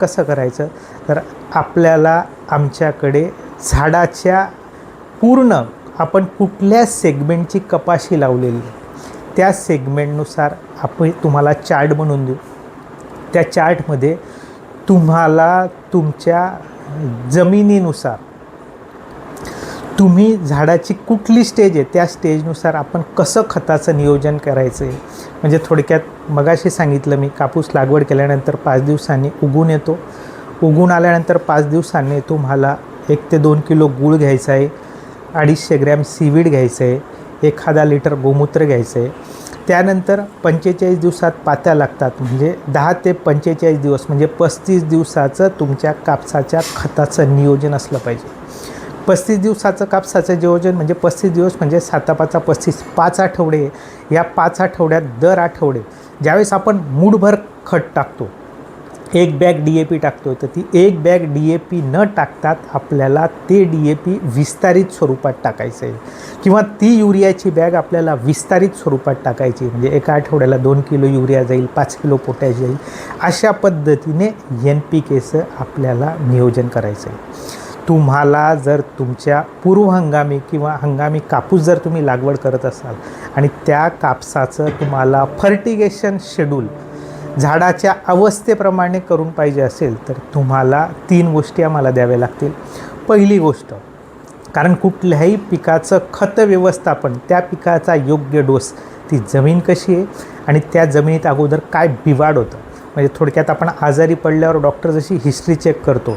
कसं करायचं तर आपल्याला आमच्याकडे झाडाच्या पूर्ण आपण कुठल्या सेगमेंटची कपाशी लावलेली त्या सेगमेंटनुसार आपण तुम्हाला चार्ट बनवून देऊ. त्या चार्टमध्ये तुम्हाला तुमच्या जमिनीनुसार तुम्ही झाडाची कुठली स्टेज आहे त्या स्टेजनुसार आपण कसं खताचं नियोजन करायचं आहे. म्हणजे थोडक्यात मगाशी सांगितलं मी, कापूस लागवड केल्यानंतर 5 दिवसांनी उगून येतो. उगून आल्यानंतर 5 दिवसांनी तुम्हाला 1 ते 2 किलो गूळ घ्यायचा आहे, 250 ग्रॅम सीवीड घ्यायचं आहे, 1 लिटर गोमूत्र घ्यायचं आहे. त्यानंतर 45 दिवसात पात्या लागतात, म्हणजे 10 ते 45 दिवस म्हणजे 35 दिवसाचं तुमच्या कापसाच्या खताचं नियोजन असलं पाहिजे. 35 दिवसाचं कापसाचं नियोजन म्हणजे 35 दिवस म्हणजे 7 5 35 5 आठवडे. या 5 आठवड्यात दर आठवडे ज्यावेळेस आपण मूठभर खत टाकतो, 1 बॅग DAP टाकतो, तर ती 1 बॅग DAP न टाकतात आपल्याला ते DAP विस्तारित स्वरूपात टाकायचं आहे, किंवा ती युरियाची बॅग आपल्याला विस्तारित स्वरूपात टाकायची. म्हणजे एका आठवड्याला 2 किलो युरिया जाईल, 5 किलो पोटॅश जाईल. अशा पद्धतीने NPKचं आपल्याला नियोजन करायचं आहे. तुम्हाला जर तुमच्या पूर्व हंगामी किंवा हंगामी कापूस जर तुम्ही लागवड करत असाल आणि त्या कापसाचं तुम्हाला फर्टिगेशन शेड्यूल झाडाच्या अवस्थेप्रमाणे करून पाहिजे असेल तर तुम्हाला 3 गोष्टी आम्हाला द्याव्या लागतील. पहिली गोष्ट, कारण कुठल्याही पिकाचं खत व्यवस्थापन, त्या पिकाचा योग्य डोस, ती जमीन कशी आहे आणि त्या जमिनीत अगोदर काय बिवाड होतं. म्हणजे थोडक्यात आपण आजारी पडल्यावर डॉक्टर जशी हिस्ट्री चेक करतो,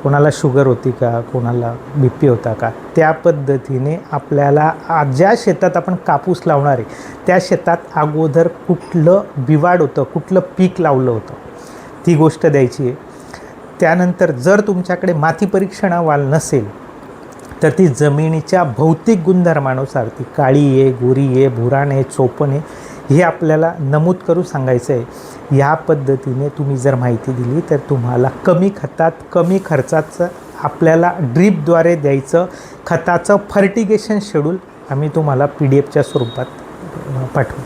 कोणाला शुगर होती का, कोणाला BP होता का, त्या पद्धतीने आपल्याला ज्या शेतात आपण कापूस लावणार आहे त्या शेतात अगोदर कुठलं बिवाड होतं, कुठलं पीक लावलं होतं, ती गोष्ट द्यायची आहे. त्यानंतर जर तुमच्याकडे माती परीक्षण अहवाल नसेल तर ती जमिनीच्या भौतिक गुणधर्मानुसार ती काळी आहे, गोरी आहे, भुराण आहे, चोपण आहे, हे आपल्याला नमूद करून सांगायचं आहे. ह्या पद्धतीने तुम्ही जर माहिती दिली तर तुम्हाला कमी खतात कमी खर्चाचं आपल्याला ड्रीपद्वारे द्यायचं खताचं फर्टिगेशन शेड्यूल आम्ही तुम्हाला PDF स्वरूपात पाठवू.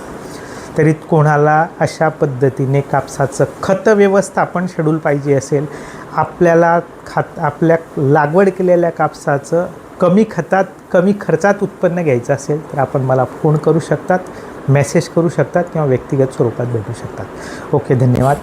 तरी कोणाला अशा पद्धतीने कापसाचं खत व्यवस्थापन शेड्यूल पाहिजे असेल, आपल्याला आपल्या लागवड केलेल्या कापसाचं कमी खतात कमी खर्चात उत्पन्न घ्यायचं असेल तर आपण मला फोन करू शकतात, मेसेज करू शकतात किंवा व्यक्तिगत स्वरूपात भेटू शकतात. ओके, धन्यवाद.